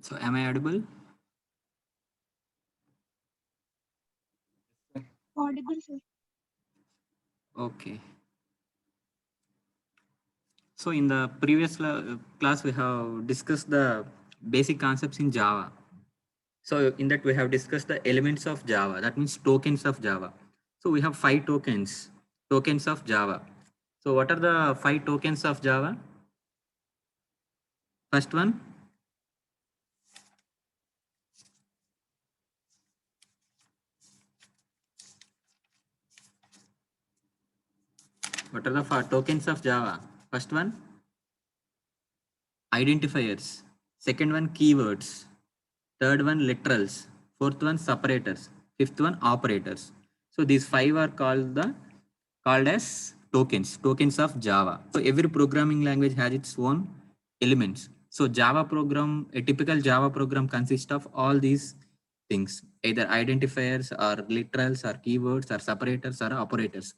So am I audible? Audible, sir. Okay. So in the previous class, we have discussed the basic concepts in Java. So in that we have discussed the elements of Java, that means tokens of Java. So we have 5 tokens of Java. So what are the 5 tokens of Java? First one, what are the 5 tokens of Java? First one, identifiers. Second one, keywords. Third one, literals. Fourth one, separators. Fifth one, operators. So these 5 are called as tokens of Java. So every programming language has its own elements. So a typical Java program consists of all these things, either identifiers or literals or keywords or separators or operators.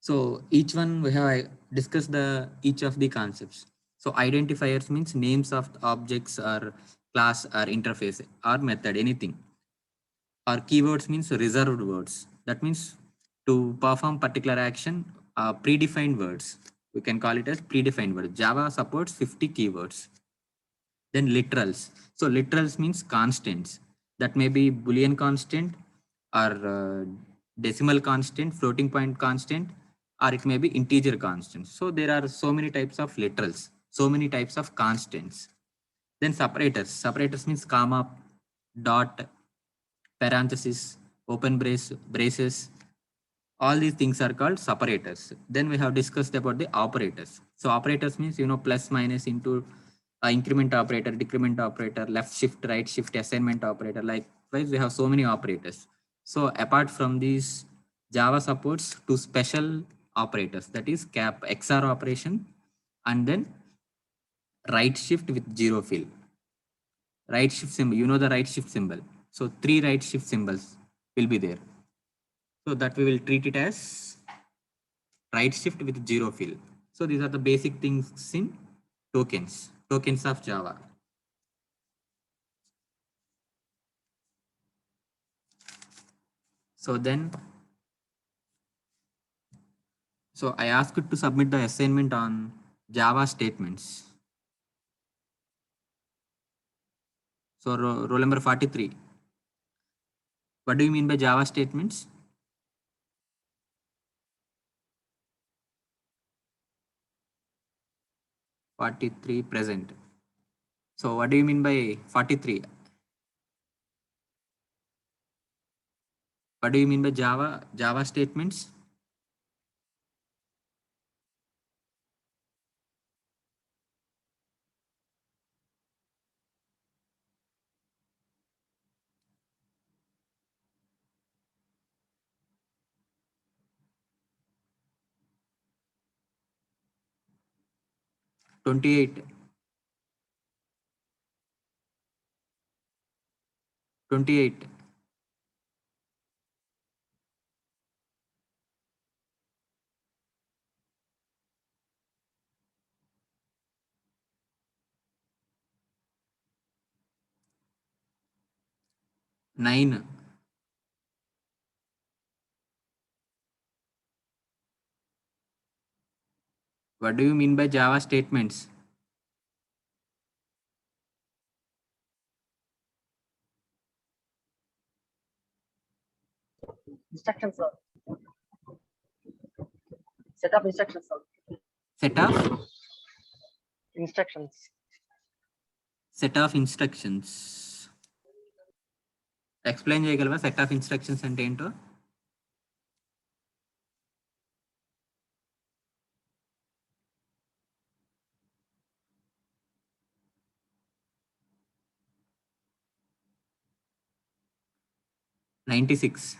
So each one we have discussed each of the concepts. So identifiers means names of objects or class or interface or method, anything. Or keywords means reserved words. That means to perform particular action, predefined words. We can call it as predefined words. Java supports 50 keywords. Then literals. So literals means constants. That may be Boolean constant or decimal constant, floating point constant, or it may be integer constant. So there are so many types of literals, so many types of constants. Then separators. Separators means comma, dot, parenthesis, open braces. All these things are called separators. Then we have discussed about the operators. So operators means, plus minus into increment operator, decrement operator, left shift, right shift, assignment operator. Likewise, we have so many operators. So apart from these, Java supports two special operators, that is cap XR operation and then right shift with zero fill. Right shift symbol, the right shift symbol. So 3 right shift symbols will be there. So that we will treat it as right shift with zero fill. So these are the basic things in tokens of Java. So I asked to submit the assignment on Java statements. So roll number 43. What do you mean by Java statements? '43 present. So what do you mean by 43? What do you mean by Java statements? '28. 28. 9. What do you mean by Java statements? Instructions, sir. Set of instructions, sir. Set of Instructions. Explain చేయగలవా set of instructions అంటే ఏంటో? '96.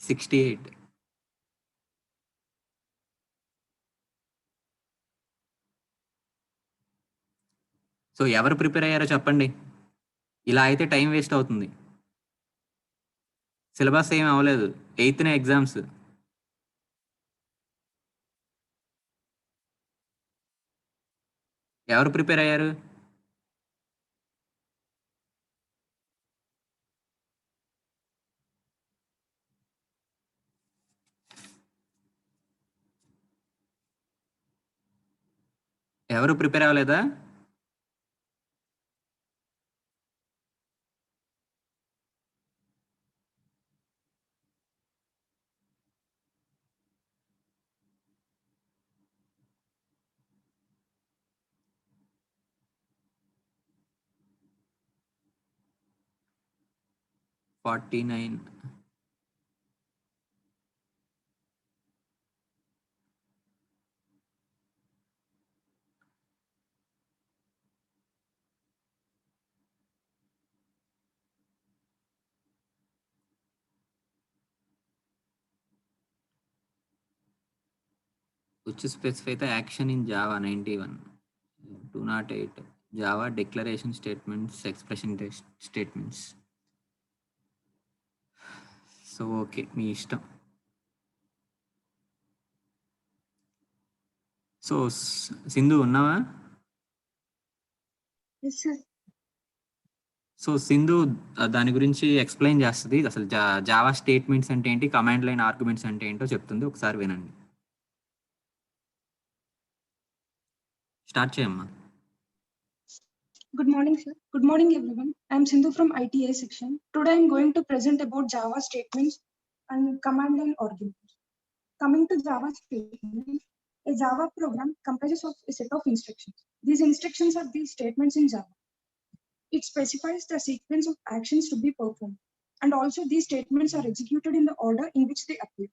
'68. So ఎవరు prepare అయ్యారో చెప్పండి. ఇలా అయితే time waste అవుతుంది. Syllabus ఏం అవ్వలేదు. Eighth exams. ఎవరు ప్రిపేర్ అయ్యారు? ఎవరు ప్రిపేర్ అవ్వలేదా? $49. Which specify the action in Java 91, 208, Java declaration statements, expression statements. So okay, మీ ఇష్టం. సో సింధు ఉన్నావా? Yes, sir. సో సింధు దాని గురించి ఎక్స్ప్లెయిన్ చేస్తుంది. అసలు జావా స్టేట్మెంట్స్ అంటే ఏంటి, కమాండ్ లైన్ ఆర్గ్యుమెంట్స్ అంటే ఏంటో చెప్తుంది. ఒకసారి వినండి. స్టార్ట్ చేయమ్మా. Good morning, sir. Good morning, everyone. I'm Sindhu from ITA section. Today I'm going to present about Java statements and command line arguments. Coming to Java statements, a Java program comprises of a set of instructions. These instructions are the statements in Java. It specifies the sequence of actions to be performed, and also these statements are executed in the order in which they appear.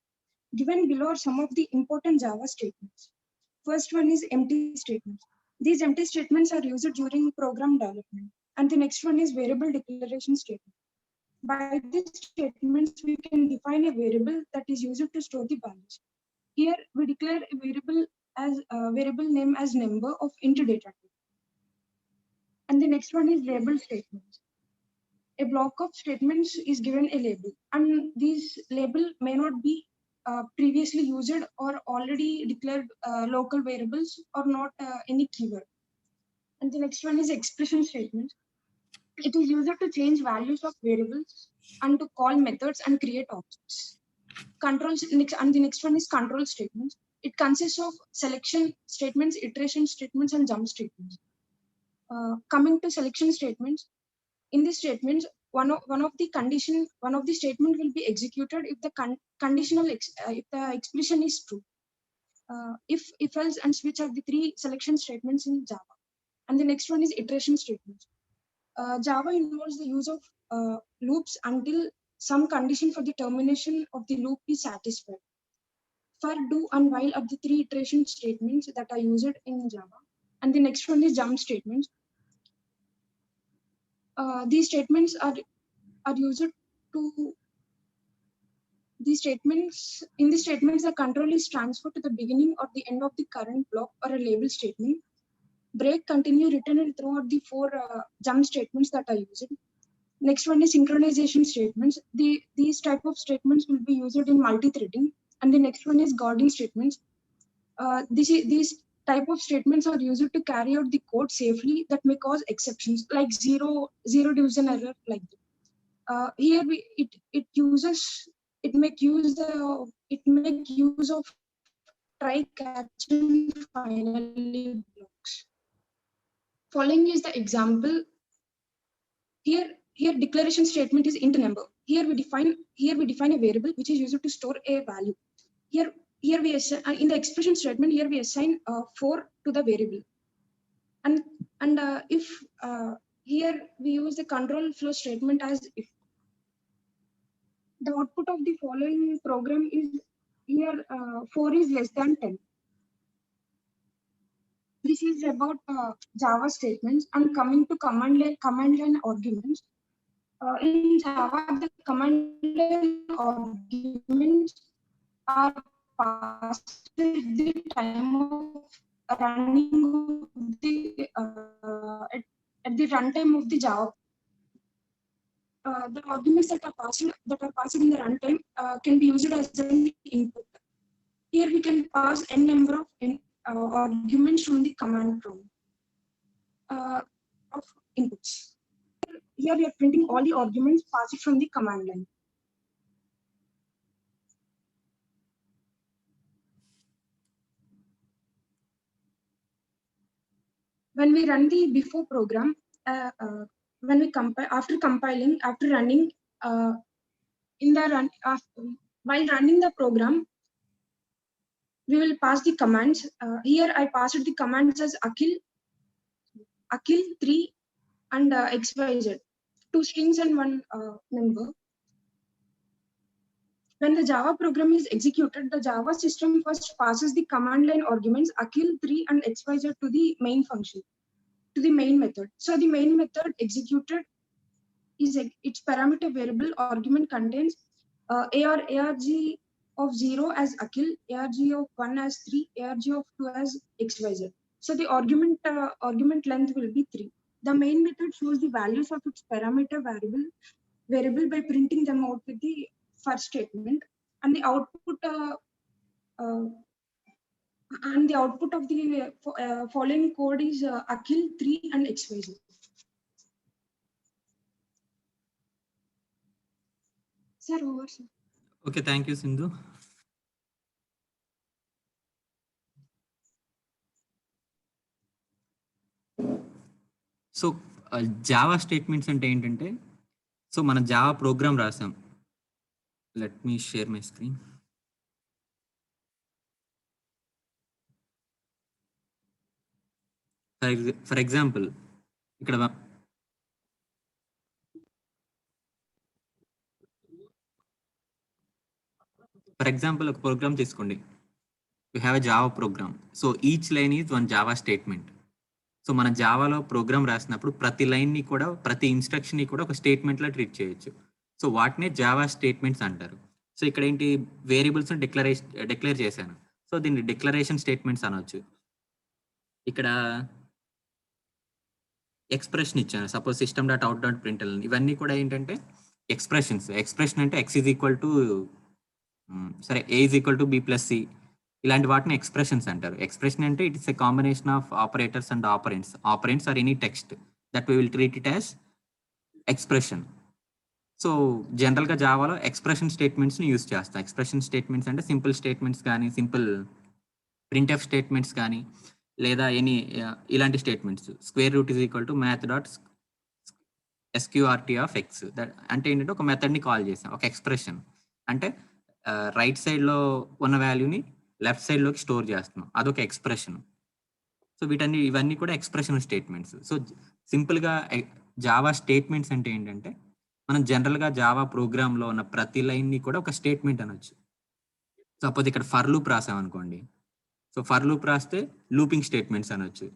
Given below are some of the important Java statements. First one is empty statements. These empty statements are used during program development. And the next one is variable declaration statement. By these statements, we can define a variable that is used to store the values. Here, we declare a variable name as number of int data type. And the next one is label statements. A block of statements is given a label, and these label may not be previously used or already declared local variables or not any keyword. And the next one is expression statements. It is used to change values of variables and to call methods and create objects. Controls, and the next one is control statements. It consists of selection statements, iteration statements, and jump statements. Coming to selection statements, in these statements, one of the statement will be executed if the if the expression is true. If else and switch are the three selection statements in Java. And the next one is iteration statements. Java involves the use of loops until some condition for the termination of the loop is satisfied. For, do, and while are the three iteration statements that are used in Java. And the next one is jump statements. These statements are used to in these statements, the control is transferred to the beginning or the end of the current block or a label statement. Break, continue, return, and throughout the four jump statements that are used. Next one is synchronization statements. These type of statements will be used in multi-threading. And the next one is guarding statements. These type of statements are used to carry out the code safely that may cause exceptions like zero division error like that. Here it make use of try, catch, and finally blocks. Following is the example. Here declaration statement is int number. Here we define a variable which is used to store a value. Here we assign in the expression statement. Here we assign 4 to the variable. And if here we use the control flow statement as if. The output of the following program is here 4 is less than 10. This is about Java statements. And coming to command line arguments. In Java, the command line arguments are passed at the time of running at the runtime of the Java. the arguments that are passed in the runtime can be used as an input. Here we can pass n number of arguments from the command prompt of inputs. Here we are printing all the arguments passed from the command line. When we run the before program, when we compile, after compiling, after running, in the run, while running the program, we will pass the commands. Here I passed the commands as Akhil 3 and XYZ, 2 strings and 1 number. When the Java program is executed, the Java system first passes the command line arguments Akhil 3 and XYZ to the main function, to the main method. So the main method executed is its parameter variable argument contains arg of 0 as Akhil, arg of 1 as 3, arg of 2 as XYZ. So the argument length will be 3. The main method shows the values of its parameter variable by printing them out with the first statement, and the output of the following code is Akhil 3 and XYZ. Sir, over, sir. Okay, thank you, Sindhu. So Java statements అంటే ఏంటంటే, so మన Java programme రాసాం. Let me share my screen. For example ఇక్కడ ఒక programme తీసుకోండి. You have a Java programme. So each line is one Java statement. So మన జావాలో programme రాసినప్పుడు ప్రతి లైన్ని కూడా, ప్రతి ఇన్స్ట్రక్షన్ని కూడా ఒక స్టేట్మెంట్లో ట్రీట్ చేయొచ్చు. సో వాటినే జావా స్టేట్మెంట్స్ అంటారు. సో ఇక్కడ ఏంటి, వేరియబుల్స్ డిక్లేర్ చేశాను. సో దీన్ని డిక్లరేషన్ స్టేట్మెంట్స్ అనొచ్చు. ఇక్కడ ఎక్స్ప్రెషన్ ఇచ్చాను, suppose system dot out dot print. ఇవన్నీ కూడా ఏంటంటే ఎక్స్ప్రెషన్స్. ఎక్స్ప్రెషన్ అంటే x ఈజ్ ఈక్వల్ టు సరే a is equal to b plus c, ఇలాంటి వాటిని ఎక్స్ప్రెషన్స్ అంటారు. ఎక్స్ప్రెషన్ అంటే it is a combination of operators and operands. Operands or any text that we will treat it as expression. So జనరల్గా జావాలో expression స్టేట్మెంట్స్ని use చేస్తాం. Expression statements అంటే simple statements కానీ, simple printf statements కానీ, లేదా ఇలాంటి statements. Square root is equal to math dot SQRT of X. That అంటే ఏంటంటే ఒక మెథడ్ని కాల్ చేసాం, ఒక ఎక్స్ప్రెషన్. అంటే రైట్ సైడ్లో ఉన్న వాల్యూని లెఫ్ట్ సైడ్లోకి స్టోర్ చేస్తున్నాం, అదొక ఎక్స్ప్రెషన్. సో ఇవన్నీ కూడా ఎక్స్ప్రెషన్ స్టేట్మెంట్స్. సో సింపుల్గా జావా స్టేట్మెంట్స్ అంటే ఏంటంటే, మనం జనరల్గా జావా ప్రోగ్రాంలో ఉన్న ప్రతి లైన్ని కూడా ఒక స్టేట్మెంట్ అనొచ్చు. సపోజ్ ఇక్కడ ఫర్ లూప్ రాసామనుకోండి. సో ఫర్ లూప్ రాస్తే లూపింగ్ స్టేట్మెంట్స్ అనొచ్చు,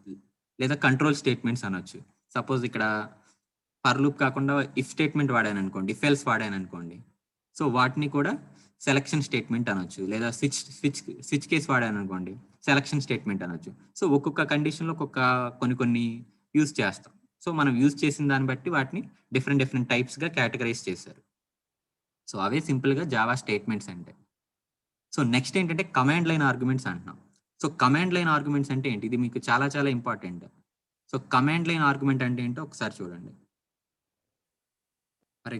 లేదా కంట్రోల్ స్టేట్మెంట్స్ అనొచ్చు. సపోజ్ ఇక్కడ ఫర్ లూప్ కాకుండా ఇఫ్ స్టేట్మెంట్ వాడాను అనుకోండి, ఇఫ్ ఎల్స్ వాడాను అనుకోండి, సో వాటిని కూడా సెలక్షన్ స్టేట్మెంట్ అనొచ్చు. లేదా స్విచ్ కేస్ వాడాను అనుకోండి, సెలక్షన్ స్టేట్మెంట్ అనొచ్చు. సో ఒక్కొక్క కండిషన్లో కొన్ని యూజ్ చేస్తాం. సో మనం యూజ్ చేసిన దాన్ని బట్టి వాటిని డిఫరెంట్ టైప్స్గా కేటగరైజ్ చేశారు. సో అవే సింపుల్గా జావా స్టేట్మెంట్స్ అంటే. సో నెక్స్ట్ ఏంటంటే కమాండ్ లైన్ ఆర్గ్యుమెంట్స్ అంటున్నాం. సో కమాండ్ లైన్ ఆర్గ్యుమెంట్స్ అంటే ఏంటి, ఇది మీకు చాలా చాలా important. So command line argument అంటే ఏంటో ఒకసారి చూడండి. ఫర్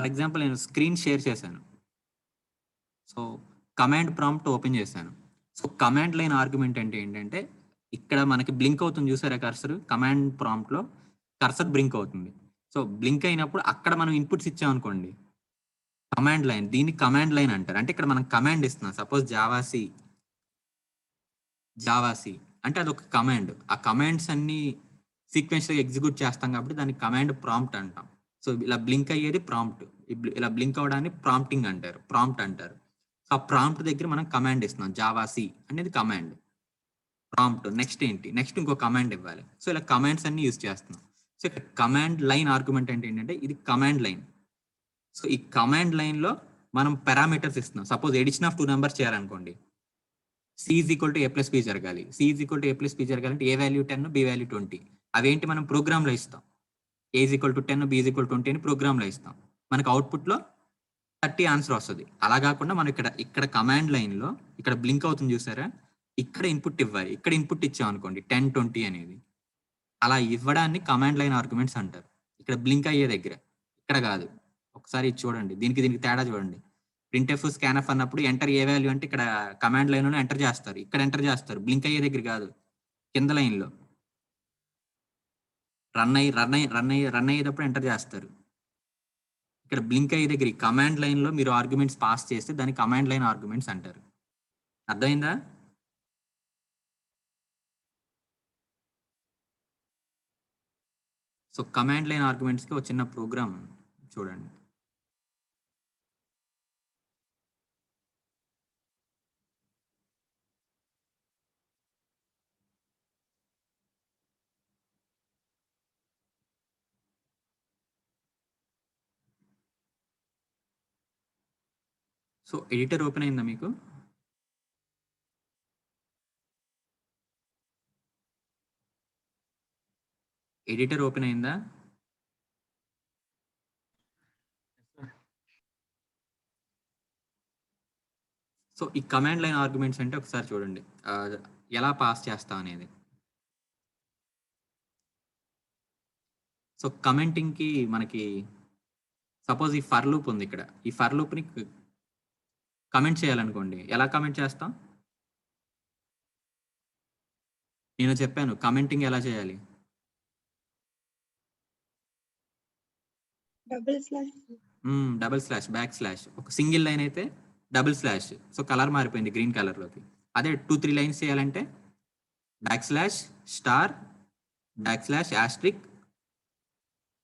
ఎగ్జాంపుల్ నేను స్క్రీన్ షేర్ చేశాను. సో కమాండ్ ప్రాంప్ట్ ఓపెన్ చేశాను. సో కమాండ్ లైన్ ఆర్గ్యుమెంట్ అంటే ఏంటంటే, ఇక్కడ మనకి బ్లింక్ అవుతుంది చూసారా కర్సర్, కమాండ్ ప్రాంప్ట్లో కర్సర్ బ్లింక్ అవుతుంది. సో బ్లింక్ అయినప్పుడు అక్కడ మనం ఇన్పుట్స్ ఇచ్చామనుకోండి, కమాండ్ లైన్, దీన్ని కమాండ్ లైన్ అంటారు. అంటే ఇక్కడ మనం కమాండ్ ఇస్తున్నాం. సపోజ్ జావాసి అంటే అదొక కమాండ్. ఆ కమాండ్స్ అన్ని సీక్వెన్స్గా ఎగ్జిక్యూట్ చేస్తాం కాబట్టి దాన్ని కమాండ్ ప్రాంప్ట్ అంటాం. సో ఇలా బ్లింక్ అయ్యేది ప్రాంప్ట్, ఇలా బ్లింక్ అవడాన్ని ప్రాంప్టింగ్ అంటారు, ప్రాంప్ట్ అంటారు. సో ఆ ప్రాంప్ట్ దగ్గర మనం కమాండ్ ఇస్తున్నాం. జావాసి అనేది కమాండ్, ప్రాంప్ట్. నెక్స్ట్ ఇంకో కమాండ్ ఇవ్వాలి. సో ఇలా కమాండ్స్ అన్ని యూజ్ చేస్తున్నాం. సో ఇక్కడ కమాండ్ లైన్ ఆర్గ్యుమెంట్ అంటే ఏంటంటే, ఇది కమాండ్ లైన్. సో ఈ కమాండ్ లైన్లో మనం పారామీటర్స్ ఇస్తున్నాం. సపోజ్ ఎడిషన్ ఆఫ్ 2 నెంబర్స్ చేయాలనుకోండి. C is equal to A plus B జరగాలి. C is equal to A plus B జరగాలంటే ఏ వాల్యూ 10 బి వాల్యూ 20. అవేంటి మనం ప్రోగ్రామ్లో ఇస్తాం. A is equal to 10 B is equal to 20 అని ప్రోగ్రామ్లో ఇస్తాం. మనకు అవుట్పుట్లో 30 ఆన్సర్ వస్తుంది. అలా కాకుండా మనం ఇక్కడ కమాండ్ లైన్లో ఇక్కడ బ్లింక్ అవుతుంది చూసారా, ఇక్కడ ఇన్పుట్ ఇవ్వాలి. ఇక్కడ ఇన్పుట్ ఇచ్చాం అనుకోండి 10, 20 అనేది. అలా ఇవ్వడాన్ని కమాండ్ లైన్ ఆర్గ్యుమెంట్స్ అంటారు. ఇక్కడ బ్లింక్ అయ్యే దగ్గర, ఇక్కడ కాదు. ఒకసారి ఇది చూడండి, దీనికి తేడా చూడండి. ప్రింట్ఎఫ్ స్కాన్ఎఫ్ అన్నప్పుడు ఎంటర్ ఏ వాల్యూ అంటే ఇక్కడ కమాండ్ లైన్లో ఎంటర్ చేస్తారు, ఇక్కడ ఎంటర్ చేస్తారు. బ్లింక్ అయ్యే దగ్గర కాదు, కింద లైన్లో రన్ అయ్యేటప్పుడు ఎంటర్ చేస్తారు. ఇక్కడ బ్లింక్ అయ్యే దగ్గర కమాండ్ లైన్లో మీరు ఆర్గ్యుమెంట్స్ పాస్ చేస్తే దాన్ని కమాండ్ లైన్ ఆర్గ్యుమెంట్స్ అంటారు. అర్థమైందా? సో కమాండ్ లైన్ ఆర్గ్యుమెంట్స్కి ఒక చిన్న ప్రోగ్రామ్ చూడండి. సో ఎడిటర్ ఓపెన్ అయిందా మీకు? ఎడిటర్ ఓపెన్ అయిందా? సో ఈ కమాండ్ లైన్ ఆర్గ్యుమెంట్స్ అంటే ఒకసారి చూడండి ఎలా పాస్ చేస్తా అనేది. సో కమెంటింగ్కి మనకి సపోజ్ ఈ ఫర్ లూప్ ఉంది. ఇక్కడ ఈ ఫర్ లూప్ని కమెంట్ చేయాలనుకోండి, ఎలా కమెంట్ చేస్తాం? నేను చెప్పాను కమెంటింగ్ ఎలా చేయాలి. Double slash, back slash. ఒక సింగిల్ లైన్ అయితే డబుల్ స్లాష్. సో కలర్ మారిపోయింది గ్రీన్ కలర్లోకి. అదే 2-3 లైన్స్ చేయాలంటే back slash star back slash asterisk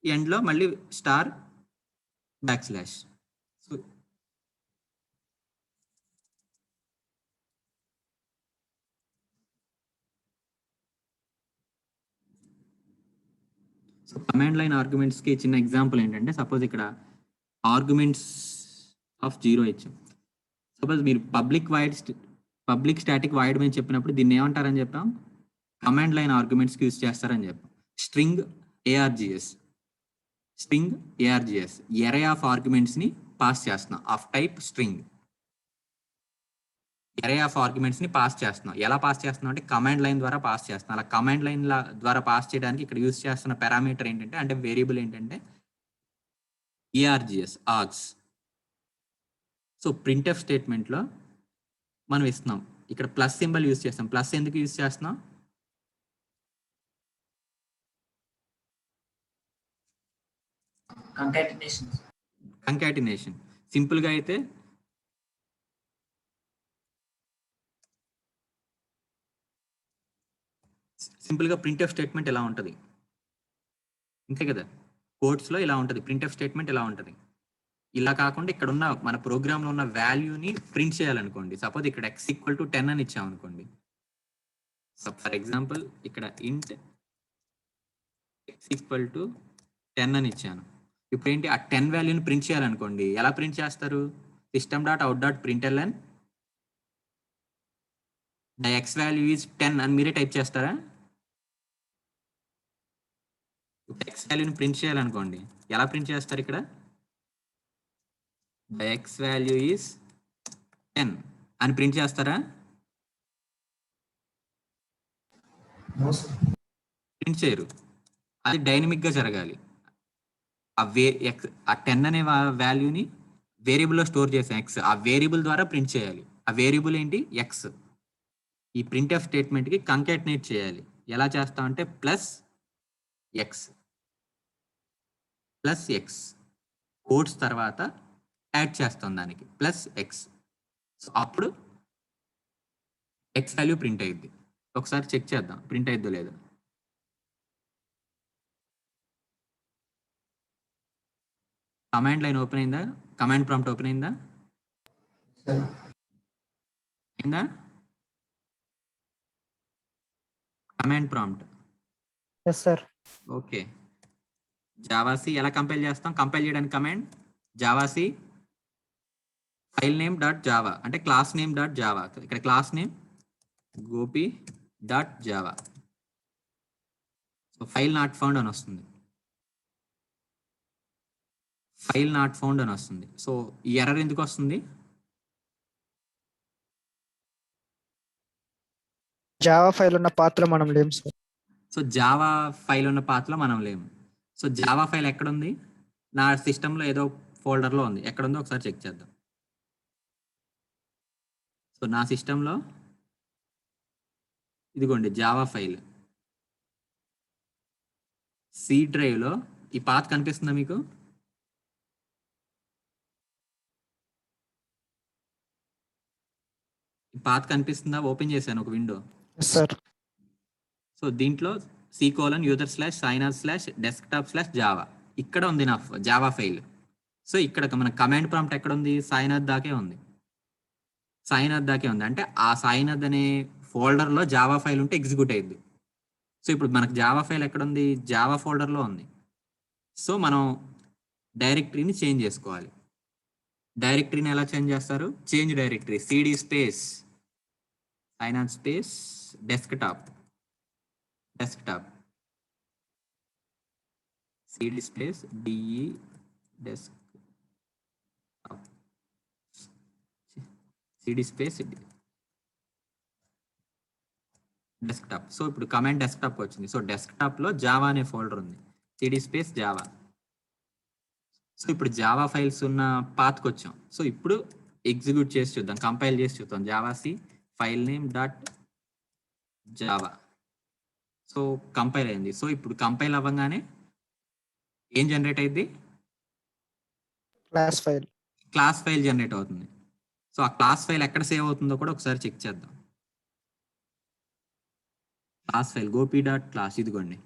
ఎండ్లో మళ్ళీ star back slash. So command line ఆర్గ్యుమెంట్స్కి చిన్న ఎగ్జాంపుల్ ఏంటంటే, సపోజ్ ఇక్కడ ఆర్గ్యుమెంట్స్ ఆఫ్ 0 ఇచ్చాం. సపోజ్ మీరు పబ్లిక్ స్టాటిక్ వాయిడ్ అని చెప్పినప్పుడు దీన్ని ఏమంటారని చెప్పాం? కమాండ్ లైన్ ఆర్గ్యుమెంట్స్కి యూజ్ చేస్తారని చెప్పాం. స్ట్రింగ్ ఏఆర్జిఎస్ ఎరే ఆఫ్ ఆర్గ్యుమెంట్స్ని పాస్ చేస్తున్నాం of type string. Array of ఆర్గ్యుమెంట్స్ని పాస్ చేస్తున్నాం. ఎలా పాస్ చేస్తున్నాం అంటే కమాండ్ లైన్ ద్వారా పాస్ చేస్తున్నాం. అలా కమాండ్ లైన్ ద్వారా పాస్ చేయడానికి ఇక్కడ యూజ్ చేస్తున్న పారామీటర్ ఏంటంటే, అంటే వేరియబుల్ ఏంటంటే ఏఆర్జిఎస్ ఆర్గ్స్. సో ప్రింట్ఎఫ్ స్టేట్మెంట్లో మనం ఇస్తున్నాం. ఇక్కడ ప్లస్ సింబల్ యూజ్ చేస్తాం. ప్లస్ ఎందుకు యూజ్ చేస్తున్నాం? కంకాటినేషన్. సింపుల్గా అయితే సింపుల్గా ప్రింట్ఎఫ్ స్టేట్మెంట్ ఎలా ఉంటుంది అంతే కదా, కోడ్స్లో ఇలా ఉంటుంది. ప్రింట్ఎఫ్ స్టేట్మెంట్ ఎలా ఉంటుంది, ఇలా కాకుండా ఇక్కడ ఉన్న మన ప్రోగ్రామ్లో ఉన్న వాల్యూని ప్రింట్ చేయాలనుకోండి. సపోజ్ ఇక్కడ x ఈక్వల్ టు 10 అని ఇచ్చామనుకోండి. సో ఫర్ ఎగ్జాంపుల్ ఇక్కడ ఇంట్ x ఈక్వల్ టు 10 అని ఇచ్చాను. ఇప్పుడు ఏంటి, ఆ 10 వాల్యూని ప్రింట్ చేయాలనుకోండి. ఎలా ప్రింట్ చేస్తారు? system.out.println the x value is 10 అని మీరే టైప్ చేస్తారా? x వాల్యూని ప్రింట్ చేయాలనుకోండి, ఎలా ప్రింట్ చేస్తారు? ఇక్కడ the x value is 10 అని ప్రింట్ చేస్తారా? ప్రింట్ చేయరు. అది డైనమిక్గా జరగాలి. ఆ 10 అనే వాల్యూని వేరియబుల్లో స్టోర్ చేసాం x. ఆ వేరియబుల్ ద్వారా ప్రింట్ చేయాలి. ఆ వేరియబుల్ ఏంటి? x. ఈ ప్రింట్ఎఫ్ స్టేట్మెంట్కి కంకాటినేట్ చేయాలి. ఎలా చేస్తామంటే ప్లస్ ఎక్స్ కోడ్స్ తర్వాత యాడ్ చేస్తాం దానికి ప్లస్ ఎక్స్. సో అప్పుడు ఎక్స్ వాల్యూ ప్రింట్ అయ్యిద్ది. ఒకసారి చెక్ చేద్దాం ప్రింట్ అయిద్దో లేదో. కమాండ్ లైన్ ఓపెన్ అయిందా? కమాండ్ ప్రాంప్ట్ ఓపెన్ అయిందా? అయిందా? Command prompt. Yes sir. Okay. Javac ఎలా కంపైల్ చేస్తాం? కంపైల్ చేయడానికి command javac file name dot java అంటే క్లాస్ నేమ్ డాట్ జావా. ఇక్కడ class name Gopi dot java. So file not found అని వస్తుంది. ఫైల్ నాట్ ఫౌండ్ అని వస్తుంది. సో ఈ ఎర్రర్ ఎందుకు వస్తుంది? జావా ఫైల్ ఉన్న పాత్ర మనం లేము సార్. సో జావా ఫైల్ ఉన్న పాత్రలో మనం లేము. సో జావా ఫైల్ ఎక్కడుంది? నా సిస్టంలో ఏదో ఫోల్డర్లో ఉంది. ఎక్కడుందో ఒకసారి చెక్ చేద్దాం. సో నా సిస్టంలో ఇదిగోండి జావా ఫైల్ సి డ్రైవ్లో ఈ పాత్ కనిపిస్తుందా మీకు? ఈ పాత్ కనిపిస్తుందా? ఓపెన్ చేశాను ఒక విండో. సార్ సో దీంట్లో c://signath/desktop/java ఇక్కడ ఉంది నా జావా ఫైల్. సో ఇక్కడ మన కమాండ్ ప్రాంప్ట్ ఎక్కడ ఉంది? సాయినాథ్ దాకే ఉంది. సాయినాథ్ దాకే ఉంది అంటే ఆ సాయినాథ్ అనే ఫోల్డర్లో జావా ఫైల్ ఉంటే ఎగ్జిక్యూట్ అయ్యింది. సో ఇప్పుడు మనకు జావా ఫైల్ ఎక్కడ ఉంది? జావా ఫోల్డర్లో ఉంది. సో మనం డైరెక్టరీని చేంజ్ చేసుకోవాలి. డైరెక్టరీని ఎలా చేంజ్ చేస్తారు? Change directory cd space Sainath space desktop cd space de desktop cd space desktop. So ఇప్పుడు కమాండ్ డెస్క్టాప్ వచ్చింది. సో డెస్క్టాప్ లో జావా అనే ఫోల్డర్ ఉంది. cd space Java. సో ఇప్పుడు జావా ఫైల్స్ ఉన్న పాత్కి వచ్చాం. సో ఇప్పుడు ఎగ్జిక్యూట్ చేసి చూద్దాం, కంపైల్ చేసి చూద్దాం. Javac file name dot java. So compile అయింది. సో ఇప్పుడు కంపైల్ అవ్వగానే ఏం జనరేట్ అయింది? క్లాస్ ఫైల్ జనరేట్ అవుతుంది. సో ఆ క్లాస్ ఫైల్ ఎక్కడ సేవ్ అవుతుందో కూడా ఒకసారి చెక్ చేద్దాం. Class file Gopi dot class ఇదిగోండి,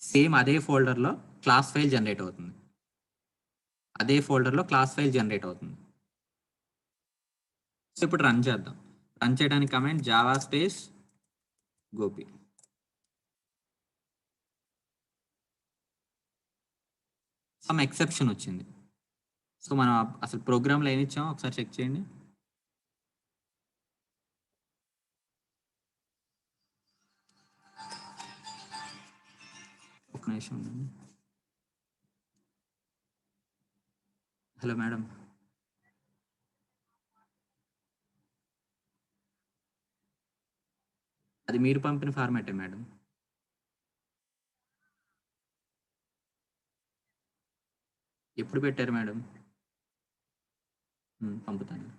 సేమ్ అదే ఫోల్డర్లో క్లాస్ ఫైల్ జనరేట్ అవుతుంది. అదే ఫోల్డర్లో క్లాస్ ఫైల్ జనరేట్ అవుతుంది. సో ఇప్పుడు రన్ చేద్దాం. రన్ చేయడానికి command java space Gopi. Some exception వచ్చింది. సో మనం అసలు ప్రోగ్రామ్లో ఏమి ఇచ్చామో ఒకసారి చెక్ చేయండి. ఒక నిమిషం ఉండండి. హలో మేడం, అది మీరు పంపిన ఫార్మాటే మేడం. ఎప్పుడు పెట్టారు మేడం? పంపుతాను.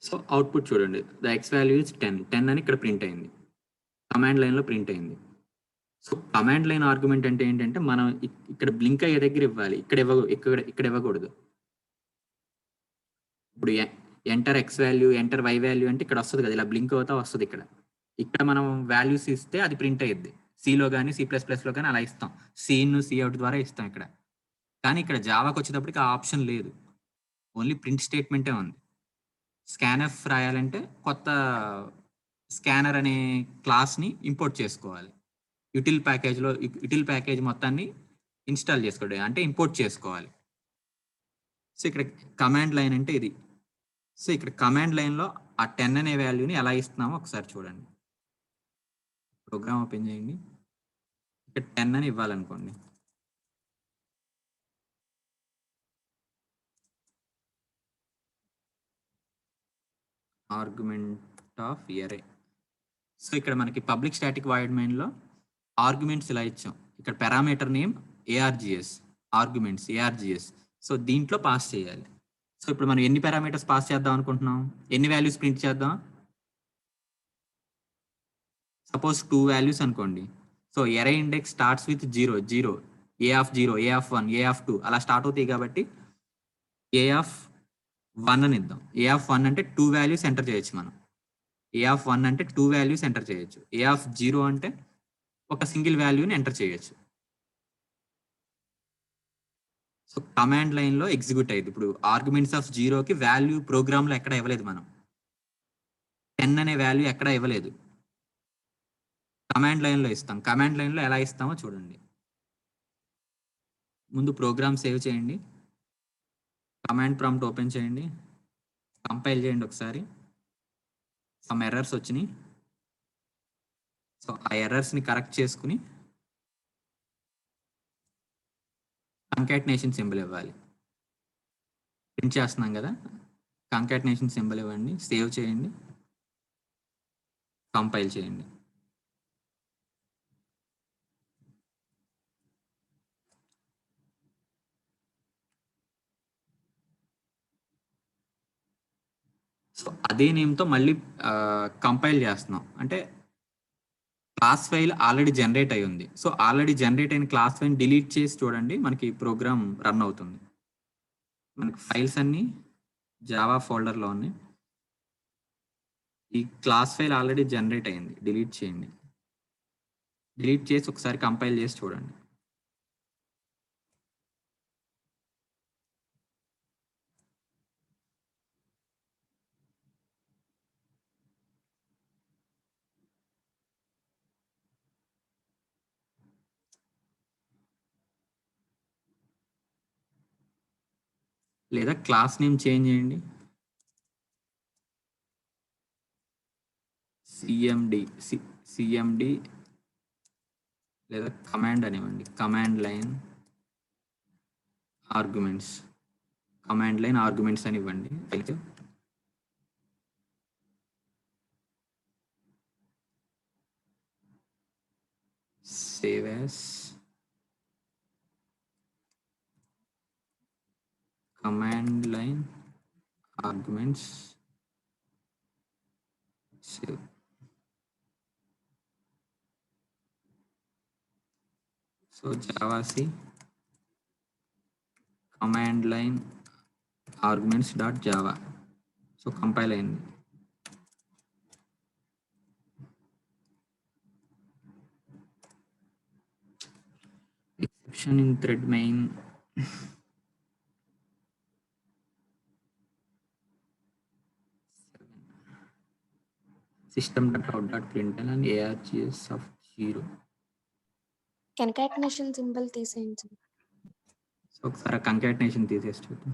సో అవుట్పుట్ చూడండి, ద ఎక్స్ వాల్యూ ఇస్ 10 అని ఇక్కడ ప్రింట్ అయింది. కమాండ్ లైన్లో ప్రింట్ అయింది. సో కమాండ్ లైన్ ఆర్గ్యుమెంట్ అంటే ఏంటంటే మనం ఇక్కడ బ్లింక్ అయ్యే దగ్గర ఇవ్వాలి, ఇక్కడ ఇవ్వకూడదు. ఇప్పుడు enter x value, enter y value అంటే ఇక్కడ వస్తుంది కదా, ఇలా బ్లింక్ అవుతా వస్తుంది. ఇక్కడ మనం వాల్యూస్ ఇస్తే అది ప్రింట్ అయ్యిద్ది. సిలో కానీ C++లో కానీ అలా ఇస్తాం. సిఇన్ సిఅవుట్ ద్వారా ఇస్తాం ఇక్కడ. కానీ ఇక్కడ జావాకి వచ్చేటప్పటికి ఆ ఆప్షన్ లేదు, ఓన్లీ ప్రింట్ స్టేట్మెంటే ఉంది. స్కాన్ఎఫ్ రాయాలంటే కొత్త స్కానర్ అనే క్లాస్ని ఇంపోర్ట్ చేసుకోవాలి. యూటిల్ ప్యాకేజ్ మొత్తాన్ని ఇన్స్టాల్ చేసుకోండి, అంటే ఇంపోర్ట్ చేసుకోవాలి. సో ఇక్కడ కమాండ్ లైన్ అంటే ఇది. సో ఇక్కడ కమాండ్ లైన్లో ఆ 10 అనే వాల్యూని ఎలా ఇస్తున్నామో ఒకసారి చూడండి. ప్రోగ్రామ్ ఓపెన్ చేయండి. ఇక్కడ 10 అని ఇవ్వాలనుకోండి. Argument of array. సో ఇక్కడ మనకి పబ్లిక్ స్టాటిక్ వాయిడ్ మెయిన్లో ఆర్గ్యుమెంట్స్ ఇలా ఇచ్చాం. ఇక్కడ parameter name ARGS, arguments ARGS. So దీంట్లో పాస్ చేయాలి. సో ఇప్పుడు మనం ఎన్ని పారామీటర్స్ పాస్ చేద్దాం అనుకుంటున్నాం? ఎన్ని వాల్యూస్ ప్రింట్ చేద్దాం? సపోజ్ 2 వాల్యూస్ అనుకోండి. So array index starts with 0 0, A of 0, A of 1, A of 2 అలా స్టార్ట్ అవుతాయి కాబట్టి ఏ ఆఫ్ 1 అని ఇద్దాం. ఏ ఆఫ్ 1 అంటే 2 వాల్యూస్ ఎంటర్ చేయొచ్చు మనం. ఏ ఆఫ్ 1 అంటే 2 వాల్యూస్ ఎంటర్ చేయొచ్చు. ఏ ఆఫ్ 0 అంటే ఒక సింగిల్ వాల్యూని ఎంటర్ చేయొచ్చు. సో కమాండ్ లైన్ లో ఎగ్జిక్యూట్ అయ్యింది. ఇప్పుడు ఆర్గ్యుమెంట్స్ ఆఫ్ 0కి వాల్యూ ప్రోగ్రామ్ లో ఎక్కడ ఇవ్వలేదు మనం. 10 అనే వాల్యూ ఎక్కడ ఇవ్వలేదు. కమాండ్ లైన్ లో ఇస్తాం. కమాండ్ లైన్ లో ఎలా ఇస్తామో చూడండి. ముందు ప్రోగ్రామ్ సేవ్ చేయండి. కమాండ్ ప్రాంప్ట్ ఓపెన్ చేయండి. కంపైల్ చేయండి ఒకసారి. సమ్ ఎర్రర్స్ వచ్చినాయి. సో ఆ ఎర్రర్స్ ని కరెక్ట్ చేసుకుని కంకాటినేషన్ సింబల్ ఇవ్వాలి. ప్రింట్ చేస్తున్నాం కదా, కంకాటినేషన్ సింబల్ ఇవ్వండి. సేవ్ చేయండి. కంపైల్ చేయండి. సో అదే నేమ్తో మళ్ళీ కంపైల్ చేస్తున్నాం. అంటే క్లాస్ ఫైల్ ఆల్రెడీ జనరేట్ అయి ఉంది. సో ఆల్రెడీ జనరేట్ అయిన క్లాస్ ఫైల్ డిలీట్ చేసి చూడండి, మనకి ప్రోగ్రామ్ రన్ అవుతుంది. మనకి ఫైల్స్ అన్ని జావా ఫోల్డర్లో ఉన్నాయి. ఈ క్లాస్ ఫైల్ ఆల్రెడీ జనరేట్ అయింది. డిలీట్ చేయండి. డిలీట్ చేసి ఒకసారి కంపైల్ చేసి చూడండి. లేదా క్లాస్ నేమ్ చేంజ్ చేయండి. సిఎండి లేదా కమాండ్ అనివ్వండి. కమాండ్ లైన్ ఆర్గ్యుమెంట్స్ అని ఇవ్వండి. Save as command line arguments save. So javac command line arguments dot java. So compile అయింది. Exception in thread main. system.out.println and args of 0. Concatenation symbol తీసేయండి. So ఒకసారి concatenation తీసేసి చూద్దాం.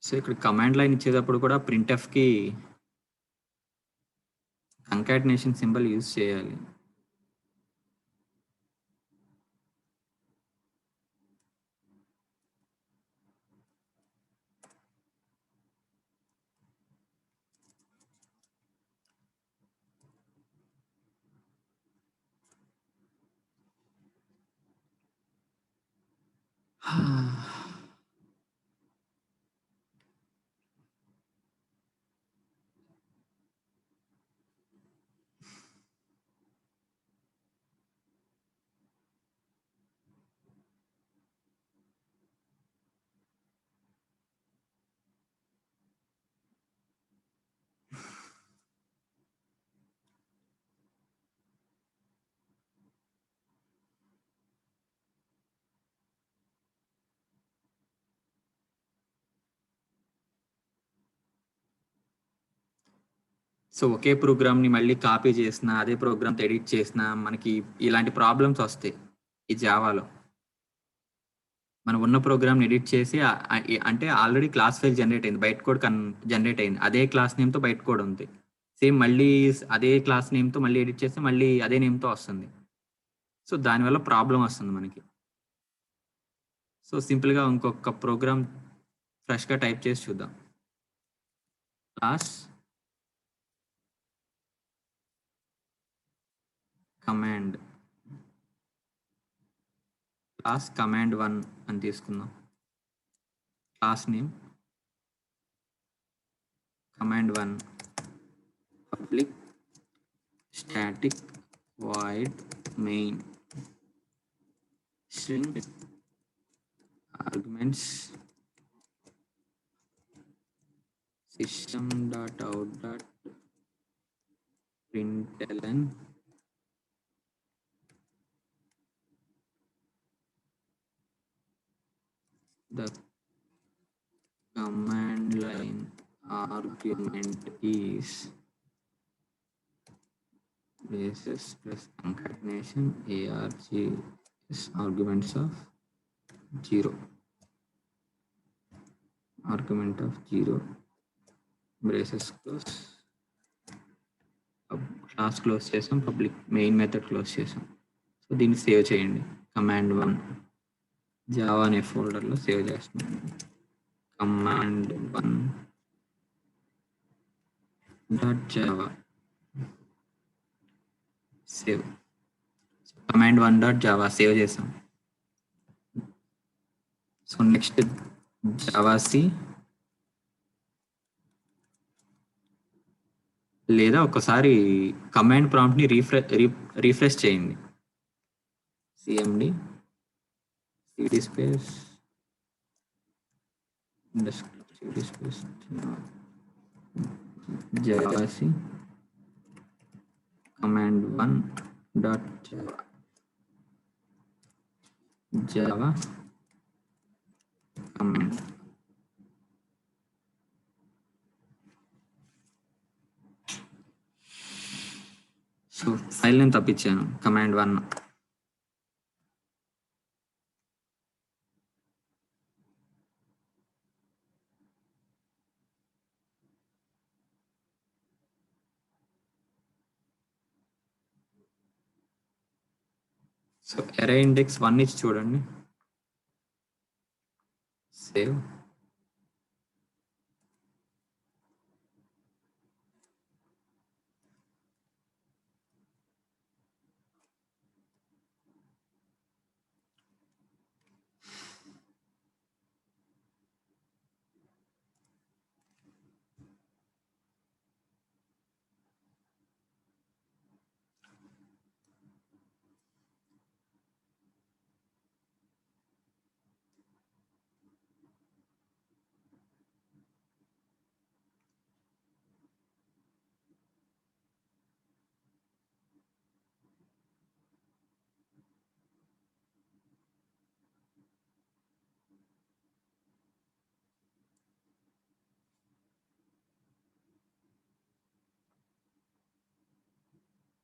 So ఇక్కడ command line ఇచ్చేటప్పుడు కూడా ప్రింట్ఎఫ్కి కంకాటినేషన్ సింబల్ యూజ్ చేయాలి. So ఒకే ప్రోగ్రామ్ని మళ్ళీ కాపీ చేసిన అదే ప్రోగ్రామ్ ఎడిట్ చేసిన మనకి ఇలాంటి ప్రాబ్లమ్స్ వస్తాయి ఈ జావాలో. మనం ఉన్న ప్రోగ్రామ్ ఎడిట్ చేసి అంటే ఆల్రెడీ క్లాస్ ఫైల్ జనరేట్ అయింది, బయట కోడ్ జనరేట్ అయింది, అదే క్లాస్ నేమ్తో బయట కోడ్ ఉంది. సేమ్ మళ్ళీ అదే క్లాస్ నేమ్తో మళ్ళీ ఎడిట్ చేస్తే మళ్ళీ అదే నేమ్తో వస్తుంది. సో దానివల్ల ప్రాబ్లం వస్తుంది మనకి. సో సింపుల్గా ఇంకొక ప్రోగ్రామ్ ఫ్రెష్గా టైప్ చేసి చూద్దాం. క్లాస్ కమాండ్ కమాండ్ 1 అని తీసుకుందాం. Class name command 1 public static void main string arguments system.out.println the command line argument is basis plus concatenation args arguments of 0 argument of 0 braces close class close చేసాం, public main method close చేసాం. So దీన్ని save చేయండి. Command 1 Java అనే ఫోల్డర్లో save చేస్తున్నాను. Command 1.java save. Command 1.java save చేసాం. So next జావాసి లేదా ఒకసారి command ప్రాంప్ట్ని refresh చేయండి. cmd cd space cd space javasi command 1.java java command. So file నేను తప్పించాను. కమాండ్ 1 సో అరే ఇండెక్స్ 1 ఇచ్చి చూడండి. Save.